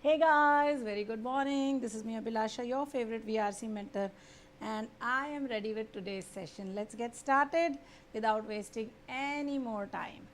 Hey guys, very good morning. This is me Abhilasha, your favorite VRC mentor, and I am ready with today's session. Let's get started without wasting any more time.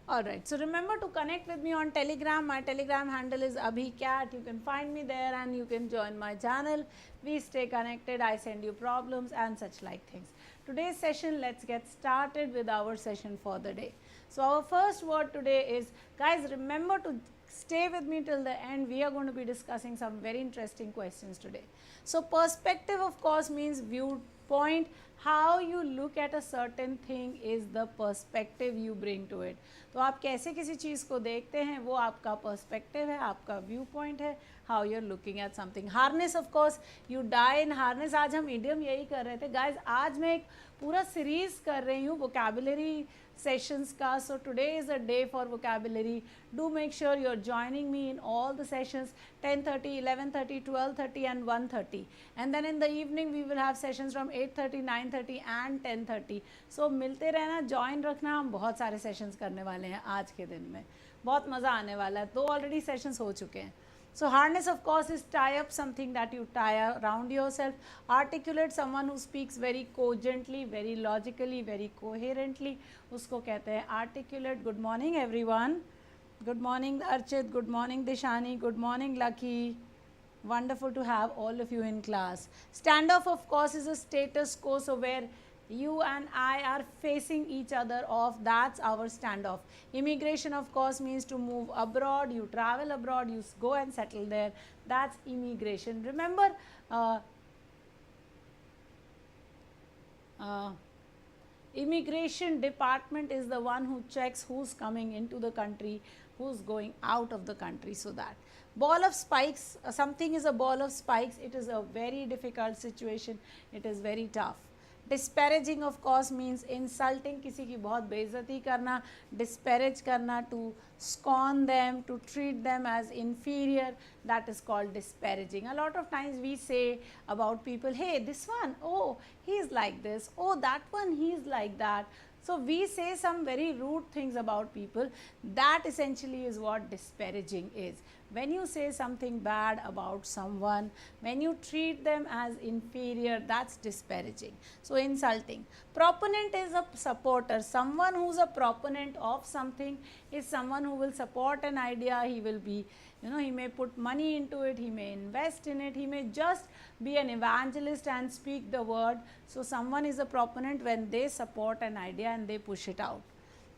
Alright, so remember to connect with me on Telegram. My Telegram handle is AbhiCat. You can find me there and you can join my channel. We stay connected. I send you problems and such like things. Today's session, let's get started with our session for the day. So our first word today is, guys, remember to stay with me till the end. We are going to be discussing some very interesting questions today. So perspective, of course, means viewpoint. How you look at a certain thing is the perspective you bring to it. तो आप कैसे किसी चीज़ को देखते हैं वो आपका perspective है, आपका व्यू पॉइंट है, how you are looking at something. Harness, of course you die in harness. आज हम इडियम यही कर रहे थे गाइज. आज मैं एक पूरा सीरीज कर रही हूँ vocabulary sessions ka. So today is a day for vocabulary. Do make sure you're joining me in all the sessions, 10:30, 11:30, 12:30 and 1:30, and then in the evening we will have sessions from 8:30, 9:30 and 10:30. So मिलते रहना, join रखना. हम बहुत सारे sessions करने वाले हैं आज के दिन में, बहुत मज़ा आने वाला है. 2 already sessions हो चुके हैं. So harness, of course, is tie up, something that you tie around yourself. Articulate, someone who speaks very cogently, very logically, very coherently. उसको कहते हैं articulate. Good morning everyone. Good morning Archit. Good morning Dishani. Good morning Lucky. Wonderful to have all of you in class. Standoff, of course, is a status quo. So where you and I are facing each other off, that's our standoff. Immigration, of course, means to move abroad. You travel abroad, you go and settle there. That's immigration. Remember, immigration department is the one who checks who's coming into the country, who's going out of the country. So that ball of spikes, something is a ball of spikes. It is a very difficult situation. It is very tough. Disparaging, of course, means insulting, किसी की बहुत बेइज्जती करना, disparage करना, to scorn them, to treat them as inferior, that is called disparaging. A lot of times we say about people, hey, this one, oh, he is like this, oh, that one, he is like that. So we say some very rude things about people. That essentially is what disparaging is. When you say something bad about someone, when you treat them as inferior, that's disparaging. So insulting. Proponent is a supporter. Someone who's a proponent of something is someone who will support an idea. He will be, he may put money into it, he may invest in it, he may just be an evangelist and speak the word. So someone is a proponent when they support an idea and they push it out.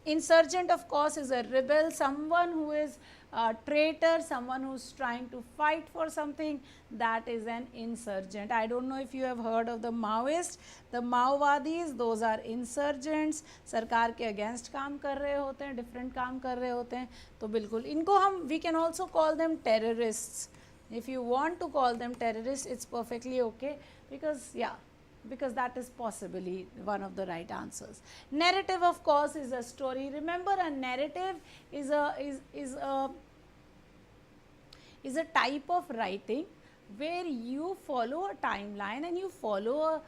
Insurgent, of course, is a rebel, someone who is a traitor, someone who's trying to fight for something. That is an insurgent. I don't know if you have heard of the Maoists, the Maowadis, those are insurgents. सरकार के against काम कर रहे होते हैं, different काम कर रहे होते हैं. तो बिल्कुल इनको हम, we can also call them terrorists. If you want to call them terrorists, it's perfectly okay, because because that is possibly one of the right answers. Narrative, of course, is a story. Remember, a narrative is a type of writing where you follow a timeline and you follow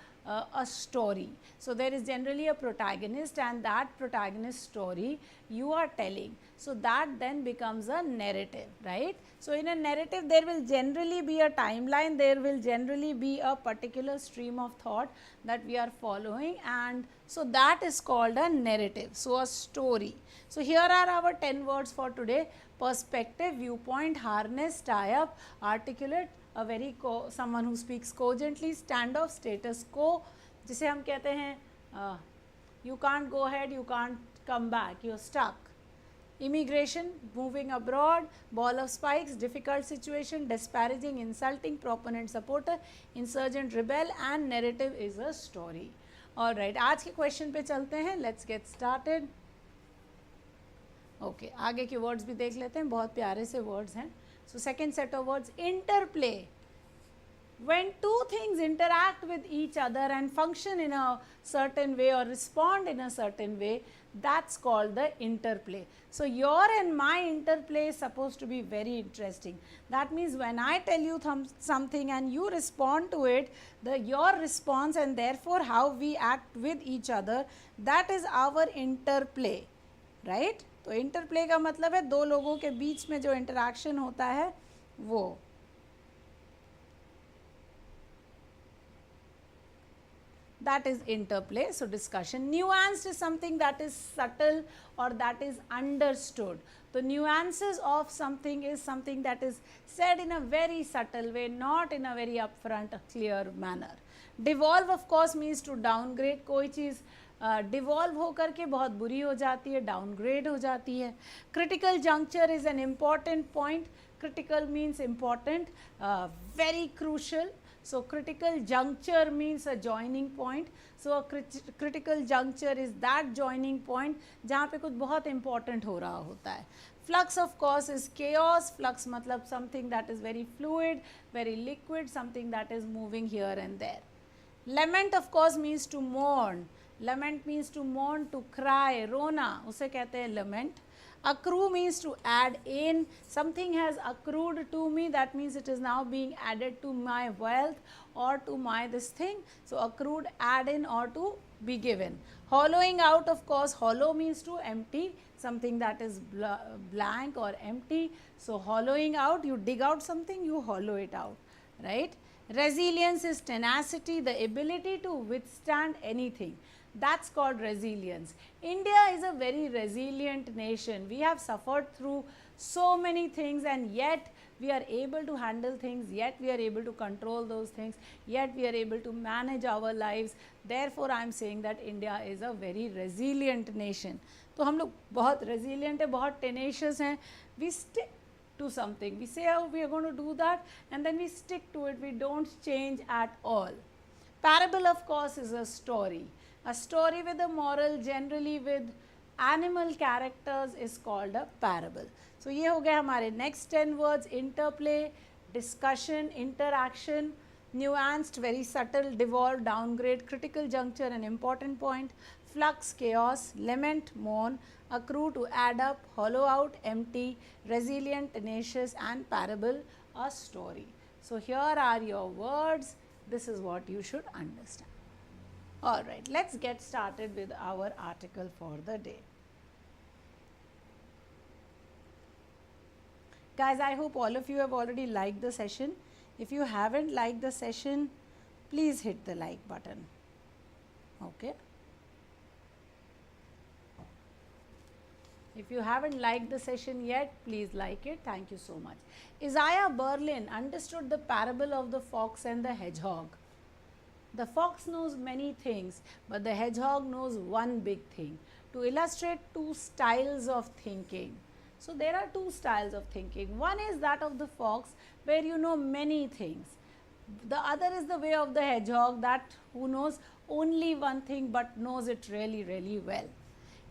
a story. So there is generally a protagonist, and that protagonist story you are telling. So that then becomes a narrative, right? So in a narrative there will generally be a timeline, there will generally be a particular stream of thought that we are following, and so that is called a narrative. So a story. So here are our 10 words for today: perspective, viewpoint, harness, tie up, articulate, a very someone who speaks cogently, standoff, status quo, जिसे हम कहते हैं you can't go ahead, you can't come back, you're stuck. Immigration, moving abroad, ball of spikes, difficult situation, disparaging, insulting, proponent, supporter, insurgent, rebel, and narrative is a story. Alright, आज के question पे चलते हैं. Let's get started. Okay, आगे के words भी देख लेते हैं, बहुत प्यारे से वर्ड्स हैं. So second set of words, interplay. When two things interact with each other and function in a certain way or respond in a certain way, that's called the interplay. So your and my interplay is supposed to be very interesting. That means when I tell you something and you respond to it, your response and therefore how we act with each other, that is our interplay, right? तो interplay का मतलब है दो लोगों के बीच में जो interaction होता है वो. That is interplay. So discussion. Nuanced is something that is subtle or that is understood. The nuances of something is something that is said in a very subtle way, not in a very upfront, clear manner. Devolve of course means to downgrade. कोई चीज़ devolve होकर के बहुत बुरी हो जाती है, downgrade हो जाती है. Critical juncture is an important point. Critical means important, very crucial. So critical juncture means a joining point. So a critical juncture is that joining point जहाँ पे कुछ बहुत important हो रहा होता है. Flux of course is chaos. Flux मतलब something that is very fluid, very liquid, something that is moving here and there. Lament of course means to mourn. Lament means to mourn, to cry, रोना, उसे कहते हैं lament. Accrue means to add in. Something has accrued to me, that means it is now being added to my wealth or to my this thing. So accrued, add in or to be given. Hollowing out of course, hollow means to empty, something that is blank or empty. So hollowing out, you dig out something, you hollow it out, right? Resilience is tenacity, the ability to withstand anything. That's called resilience. India is a very resilient nation. We have suffered through so many things and yet we are able to handle things, yet we are able to control those things, yet we are able to manage our lives. Therefore, I am saying that India is a very resilient nation. तो हम लोग बहुत resilient है, बहुत tenacious हैं. We stick to something. We say, oh, we are going to do that and then we stick to it. We don't change at all. Parable of course is a story. A story with a moral, generally with animal characters, is called a parable. So ये हो गए हमारे next 10 words. Interplay, discussion, interaction, nuanced, very subtle, devolve, downgrade, critical juncture, an important point, flux, chaos, lament, mourn, accrue, to add up, hollow out, empty, resilient, tenacious, and parable, a story. So here are your words. This is what you should understand. Alright, let's get started with our article for the day. Guys, I hope all of you have already liked the session. If you haven't liked the session, please hit the like button. Okay. If you haven't liked the session yet, please like it. Thank you so much. Isaiah Berlin understood the parable of the fox and the hedgehog. The fox knows many things, but the hedgehog knows one big thing, to illustrate two styles of thinking. So there are two styles of thinking. One is that of the fox, where you know many things. The other is the way of the hedgehog, that who knows only one thing but knows it really, really well.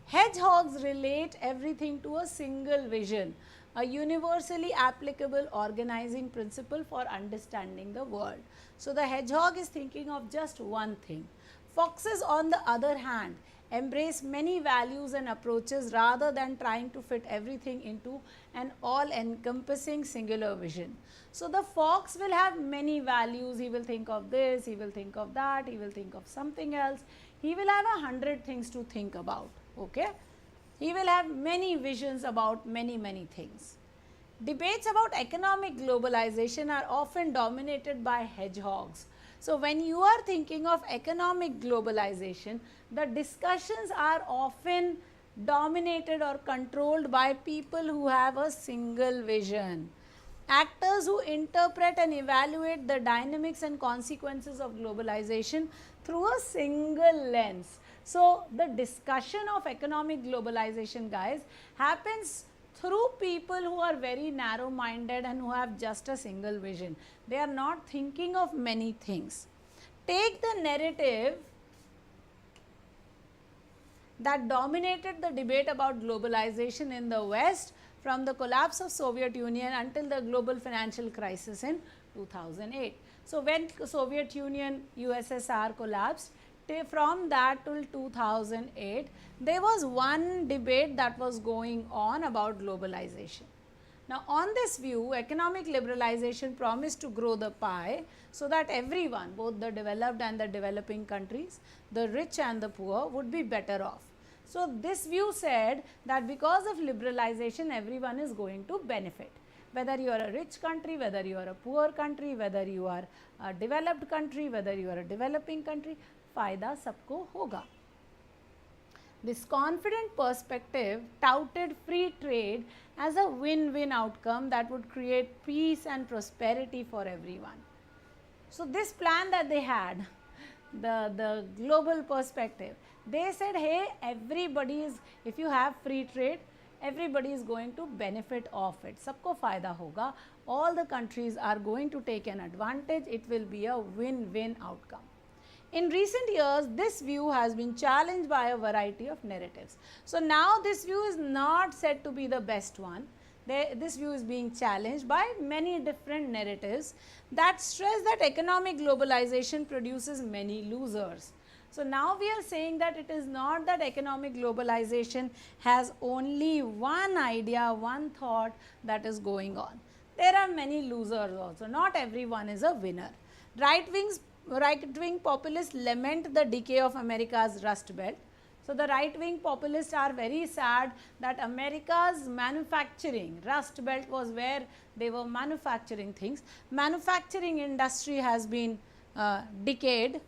Hedgehogs relate everything to a single vision, a universally applicable organizing principle for understanding the world. So the hedgehog is thinking of just one thing. Foxes, on the other hand, embrace many values and approaches rather than trying to fit everything into an all-encompassing singular vision. So the fox will have many values. He will think of this, he will think of that, he will think of something else. He will have 100 things to think about. Okay? He will have many visions about many things. Debates about economic globalization are often dominated by hedgehogs. So when you are thinking of economic globalization, the discussions are often dominated or controlled by people who have a single vision. Actors who interpret and evaluate the dynamics and consequences of globalization through a single lens. So the discussion of economic globalization, guys, happens through people who are very narrow-minded and who have just a single vision. They are not thinking of many things. Take the narrative that dominated the debate about globalization in the West from the collapse of Soviet Union until the global financial crisis in 2008. So when Soviet Union, USSR collapsed, from that till 2008, there was one debate that was going on about globalization. Now, on this view, economic liberalization promised to grow the pie so that everyone, both the developed and the developing countries, the rich and the poor, would be better off. So, this view said that because of liberalization, everyone is going to benefit. Whether you are a rich country, whether you are a poor country, whether you are a developed country, whether you are a developing country, फायदा सबको होगा. This confident perspective touted free trade as a win-win outcome that would create peace and prosperity for everyone. So, this plan that they had, the global perspective, they said, hey, everybody is, if you have free trade, everybody is going to benefit of it. Sabko fayda hoga. All the countries are going to take an advantage. It will be a win-win outcome. In recent years, this view has been challenged by a variety of narratives. So, now this view is not said to be the best one. This view is being challenged by many different narratives that stress that economic globalization produces many losers. So, now we are saying that it is not that economic globalization has only one idea, one thought that is going on. There are many losers also, not everyone is a winner. Right-wing populists lament the decay of America's Rust Belt. So, the right-wing populists are very sad that America's manufacturing, Rust Belt was where they were manufacturing things. Manufacturing industry has been decayed,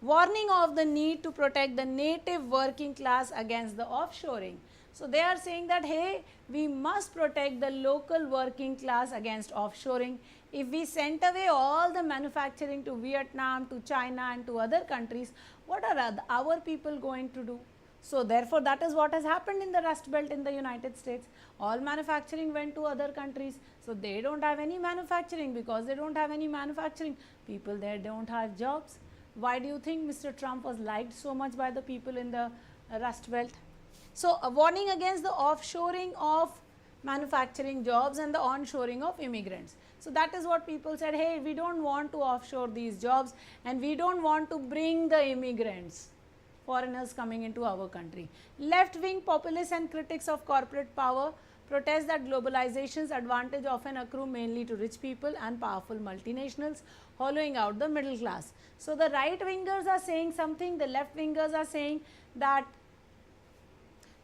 warning of the need to protect the native working class against the offshoring. So, they are saying that, hey, we must protect the local working class against offshoring. If we sent away all the manufacturing to Vietnam, to China and to other countries, what are our people going to do? So, therefore, that is what has happened in the Rust Belt in the United States. All manufacturing went to other countries. So, they do not have any manufacturing. Because they do not have any manufacturing, people there do not have jobs. Why do you think Mr. Trump was liked so much by the people in the Rust Belt? So, a warning against the offshoring of manufacturing jobs and the onshoring of immigrants. So, that is what people said, hey, we do not want to offshore these jobs and we do not want to bring the immigrants, foreigners coming into our country. Left-wing populists and critics of corporate power protest that globalization's advantage often accrue mainly to rich people and powerful multinationals, hollowing out the middle class. So, the right-wingers are saying something, the left-wingers are saying that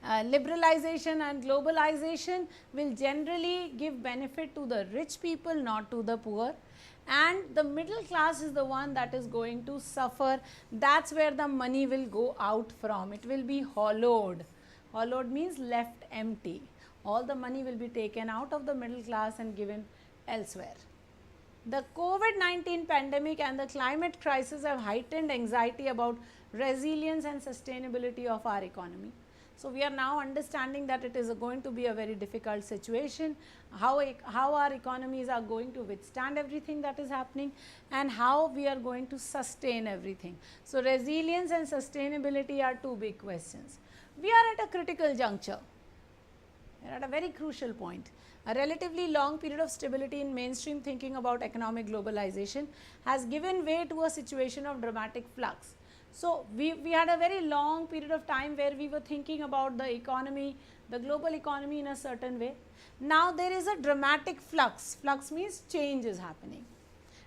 liberalization and globalization will generally give benefit to the rich people, not to the poor, and the middle class is the one that is going to suffer. That is where the money will go out from. It will be hollowed. Hollowed means left empty. All the money will be taken out of the middle class and given elsewhere. The COVID-19 pandemic and the climate crisis have heightened anxiety about resilience and sustainability of our economy. So, we are now understanding that it is going to be a very difficult situation, how our economies are going to withstand everything that is happening and how we are going to sustain everything. So, resilience and sustainability are two big questions. We are at a critical juncture, we are at a very crucial point. A relatively long period of stability in mainstream thinking about economic globalization has given way to a situation of dramatic flux. So, we had a very long period of time where we were thinking about the economy, the global economy in a certain way. Now, there is a dramatic flux. Flux means change is happening.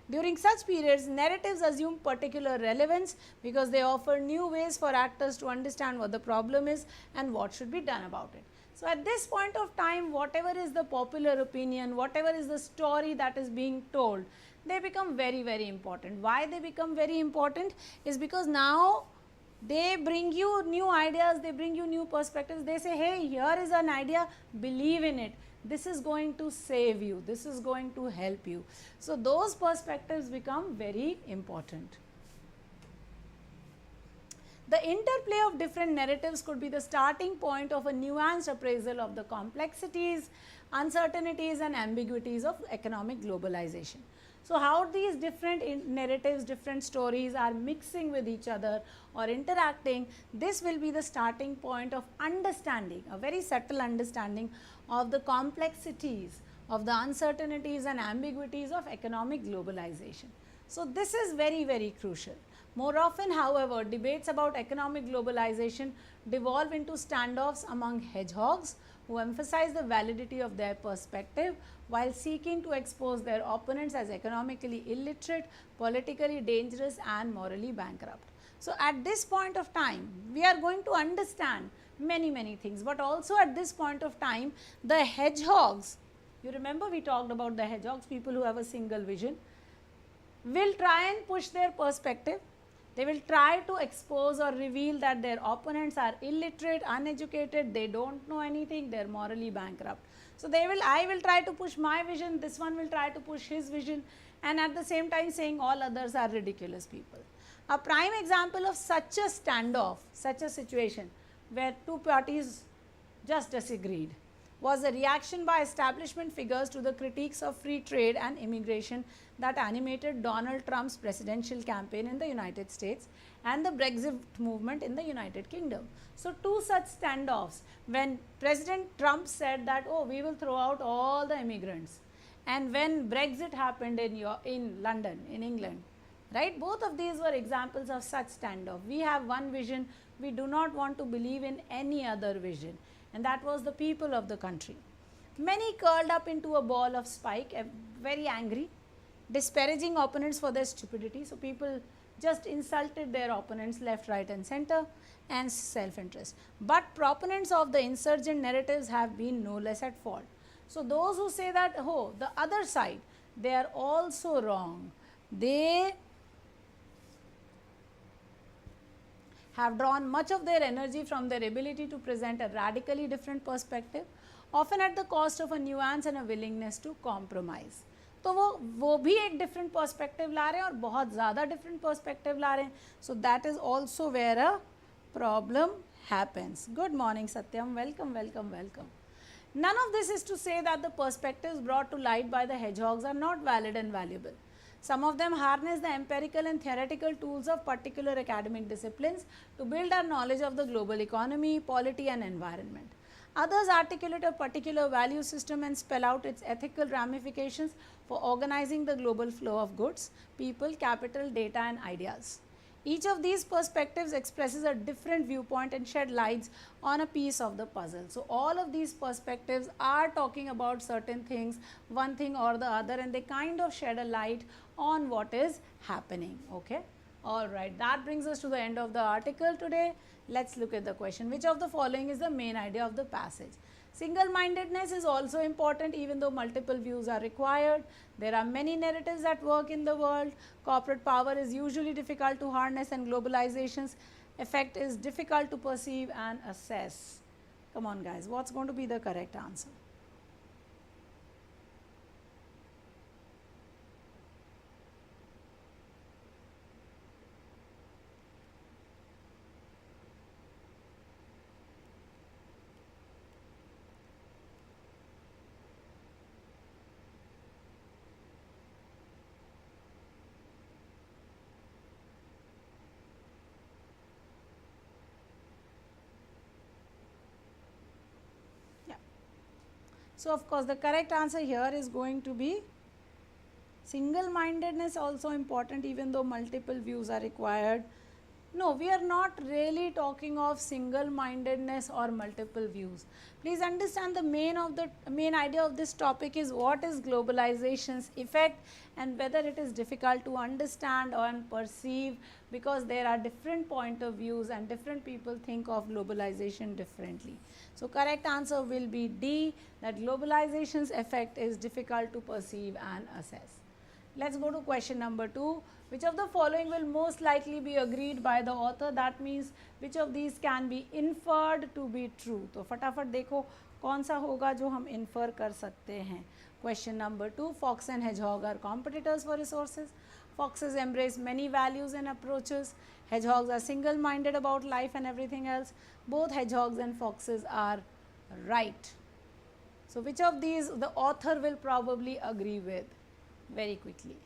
During such periods, narratives assume particular relevance because they offer new ways for actors to understand what the problem is and what should be done about it. So, at this point of time, whatever is the popular opinion, whatever is the story that is being told, they become very, very important. Why they become very important is because now they bring you new ideas, they bring you new perspectives. They say, hey, here is an idea, believe in it. This is going to save you, this is going to help you. So, those perspectives become very important. The interplay of different narratives could be the starting point of a nuanced appraisal of the complexities, uncertainties and ambiguities of economic globalization. So, how these different narratives, different stories are mixing with each other or interacting, this will be the starting point of understanding, a very subtle understanding of the complexities, of the uncertainties and ambiguities of economic globalization. So, this is very, very crucial. More often, however, debates about economic globalization devolve into standoffs among hedgehogs who emphasize the validity of their perspective while seeking to expose their opponents as economically illiterate, politically dangerous and morally bankrupt. So, at this point of time, we are going to understand many things, but also at this point of time, the hedgehogs, you remember we talked about the hedgehogs, people who have a single vision, will try and push their perspective. They will try to expose or reveal that their opponents are illiterate, uneducated, they don't know anything, they are morally bankrupt. So, I will try to push my vision, this one will try to push his vision, and at the same time saying all others are ridiculous people. A prime example of such a standoff, such a situation where two parties just disagreed, was a reaction by establishment figures to the critiques of free trade and immigration that animated Donald Trump's presidential campaign in the United States and the Brexit movement in the United Kingdom. So, two such standoffs, when President Trump said that, oh, we will throw out all the immigrants, and when Brexit happened in London, in England, right, both of these were examples of such standoff. We have one vision, we do not want to believe in any other vision, and that was the people of the country. Many curled up into a ball of spike, very angry, disparaging opponents for their stupidity. So, people just insulted their opponents left, right and center, and self-interest. But proponents of the insurgent narratives have been no less at fault. So, those who say that, oh, the other side, they are also wrong. They have drawn much of their energy from their ability to present a radically different perspective, often at the cost of a nuance and a willingness to compromise. तो वो भी एक different perspective ला रहे हैं और बहुत ज़्यादा different perspective ला रहे हैं. So that is also where a problem happens. Good morning Satyam, welcome, welcome, welcome. None of this is to say that the perspectives brought to light by the hedgehogs are not valid and valuable. Some of them harness the empirical and theoretical tools of particular academic disciplines to build our knowledge of the global economy, polity and environment. Others articulate a particular value system and spell out its ethical ramifications for organizing the global flow of goods, people, capital, data and ideas. Each of these perspectives expresses a different viewpoint and shed lights on a piece of the puzzle. So, all of these perspectives are talking about certain things, one thing or the other, and they kind of shed a light on what is happening. Okay. Alright, that brings us to the end of the article today. Let's look at the question. Which of the following is the main idea of the passage? Single-mindedness is also important even though multiple views are required. There are many narratives at work in the world. Corporate power is usually difficult to harness and globalization's effect is difficult to perceive and assess. Come on guys, what's going to be the correct answer? So, of course, the correct answer here is going to be single-mindedness also important even though multiple views are required. No, we are not really talking of single-mindedness or multiple views. Please understand the main idea of this topic is what is globalization's effect and whether it is difficult to understand and perceive because there are different point of views and different people think of globalization differently. So, correct answer will be D, that globalization's effect is difficult to perceive and assess. Let's go to question number 2. Which of the following will most likely be agreed by the author? That means which of these can be inferred to be true. तो फटाफट देखो कौन सा होगा जो हम infer कर सकते हैं. Question number 2. Fox and hedgehog are competitors for resources. Foxes embrace many values and approaches. Hedgehogs are single-minded about life and everything else. Both hedgehogs and foxes are right. So, which of these the author will probably agree with? Very quickly.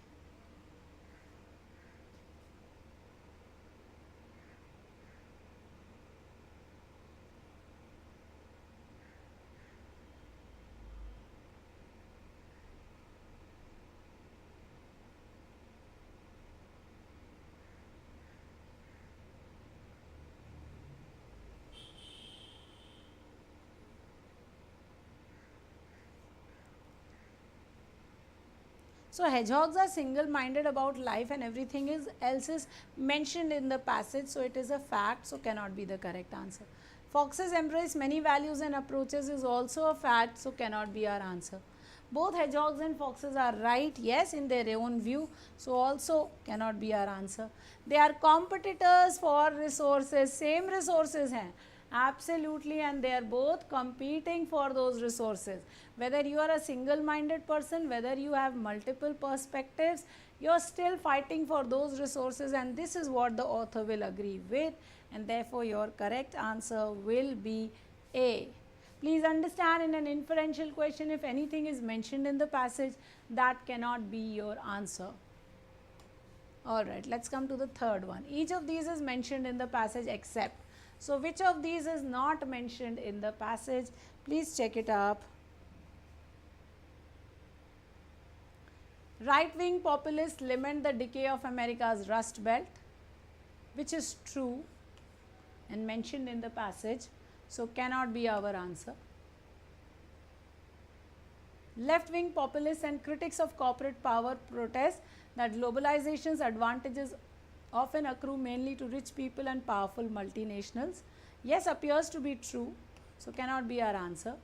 So hedgehogs are single-minded about life and everything else is mentioned in the passage, so it is a fact, so cannot be the correct answer. Foxes embrace many values and approaches is also a fact, so cannot be our answer. Both hedgehogs and foxes are right, yes, in their own view, so also cannot be our answer. They are competitors for resources, same resources hain, absolutely, and they are both competing for those resources. Whether you are a single-minded person, whether you have multiple perspectives, you are still fighting for those resources, and this is what the author will agree with, and therefore your correct answer will be A. Please understand, in an inferential question, if anything is mentioned in the passage, that cannot be your answer. Alright, let's come to the third one. Each of these is mentioned in the passage except. So, which of these is not mentioned in the passage? Please check it up. Right-wing populists lament the decay of America's Rust Belt, which is true and mentioned in the passage, so cannot be our answer. Left-wing populists and critics of corporate power protest that globalization's advantages often accrue mainly to rich people and powerful multinationals. Yes, appears to be true, so cannot be our answer.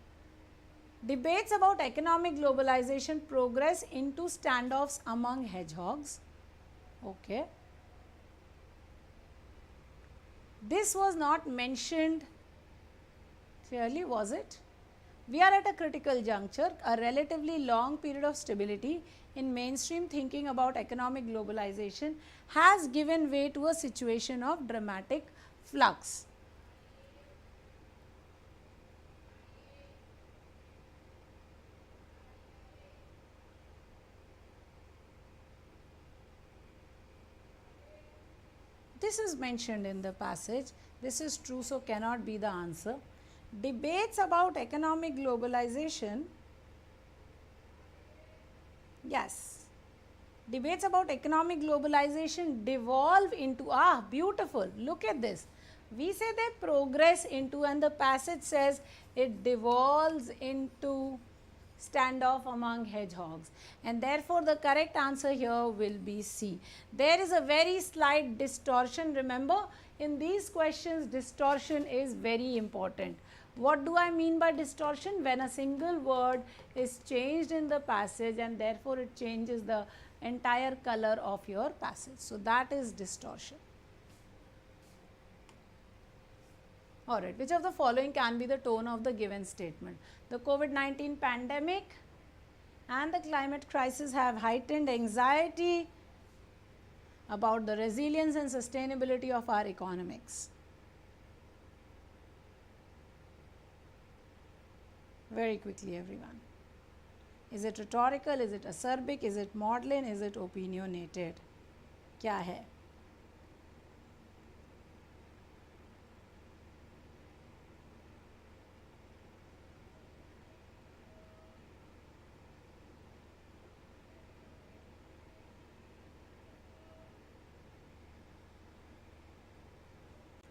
Debates about economic globalization progress into standoffs among hedgehogs. Okay. This was not mentioned clearly, was it? We are at a critical juncture. A relatively long period of stability in mainstream thinking about economic globalization has given way to a situation of dramatic flux. This is mentioned in the passage. This is true, so cannot be the answer. Debates about economic globalization. Yes. Debates about economic globalization devolve into, beautiful, look at this. We say they progress into, and the passage says it devolves into standoff among hedgehogs, and therefore the correct answer here will be C. There is a very slight distortion. Remember, in these questions distortion is very important. What do I mean by distortion? When a single word is changed in the passage and therefore it changes the entire color of your passage. So that is distortion. Alright, which of the following can be the tone of the given statement? The COVID-19 pandemic and the climate crisis have heightened anxiety about the resilience and sustainability of our economics. Very quickly, everyone. Is it rhetorical? Is it acerbic? Is it maudlin? Is it opinionated? क्या है?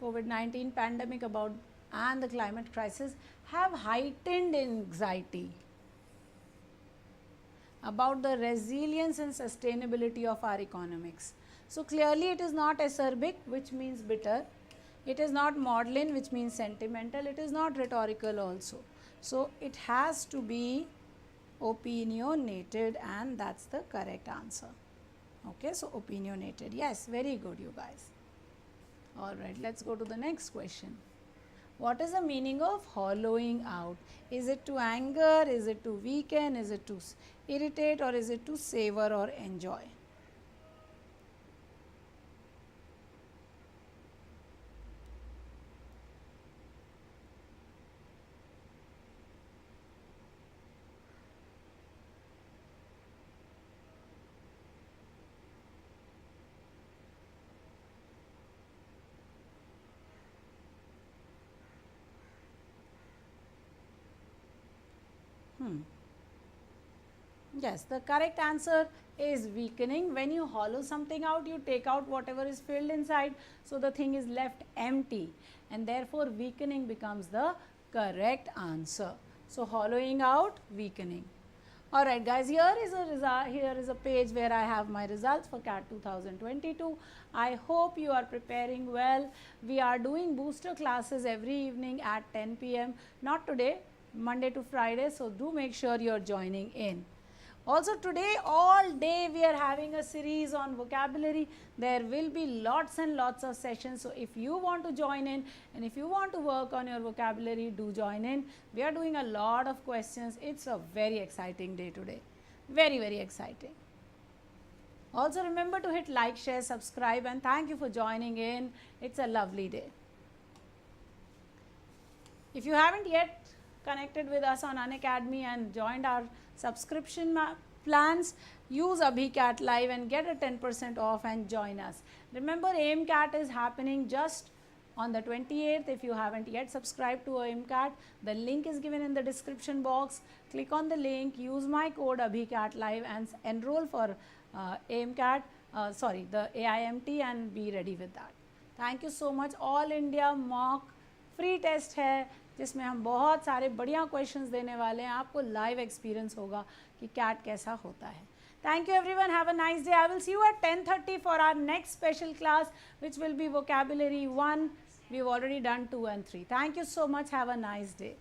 COVID-19 pandemic and the climate crisis have heightened anxiety about the resilience and sustainability of our economics. So clearly it is not acerbic, which means bitter. It is not maudlin, which means sentimental. It is not rhetorical also. So it has to be opinionated, and that's the correct answer. Okay, so opinionated. Yes, very good, you guys. Alright, let's go to the next question. What is the meaning of hollowing out? Is it to anger? Is it to weaken? Is it to irritate? Or is it to savor or enjoy? Yes, the correct answer is weakening. When you hollow something out, you take out whatever is filled inside, so the thing is left empty, and therefore weakening becomes the correct answer. So hollowing out, weakening. Alright guys, here is a page where I have my results for CAT 2022. I hope you are preparing well. We are doing booster classes every evening at 10 p.m. Not today, Monday to Friday, so do make sure you are joining in. Also today all day we are having a series on vocabulary. There will be lots and lots of sessions. So if you want to join in and if you want to work on your vocabulary, do join in. We are doing a lot of questions. It's a very exciting day today. Very, very exciting. Also remember to hit like, share, subscribe, and thank you for joining in. It's a lovely day. If you haven't yet connected with us on Unacademy and joined our subscription plans, use AbhiCat Live and get a 10% off and join us. Remember, AIMCAT is happening just on the 28th. If you haven't yet subscribed to AIMCAT, the link is given in the description box. Click on the link, use my code AbhiCat Live and enroll for AIMCAT, the AIMT, and be ready with that. Thank you so much. All India mock free test है जिसमें हम बहुत सारे बढ़िया questions देने वाले हैं. आपको लाइव एक्सपीरियंस होगा कि कैट कैसा होता है. Thank you everyone. Have a nice day. I will see you at 10:30 for our next special class, which will be vocabulary 1. We've already done 2 and 3. Thank you so much. Have a nice day.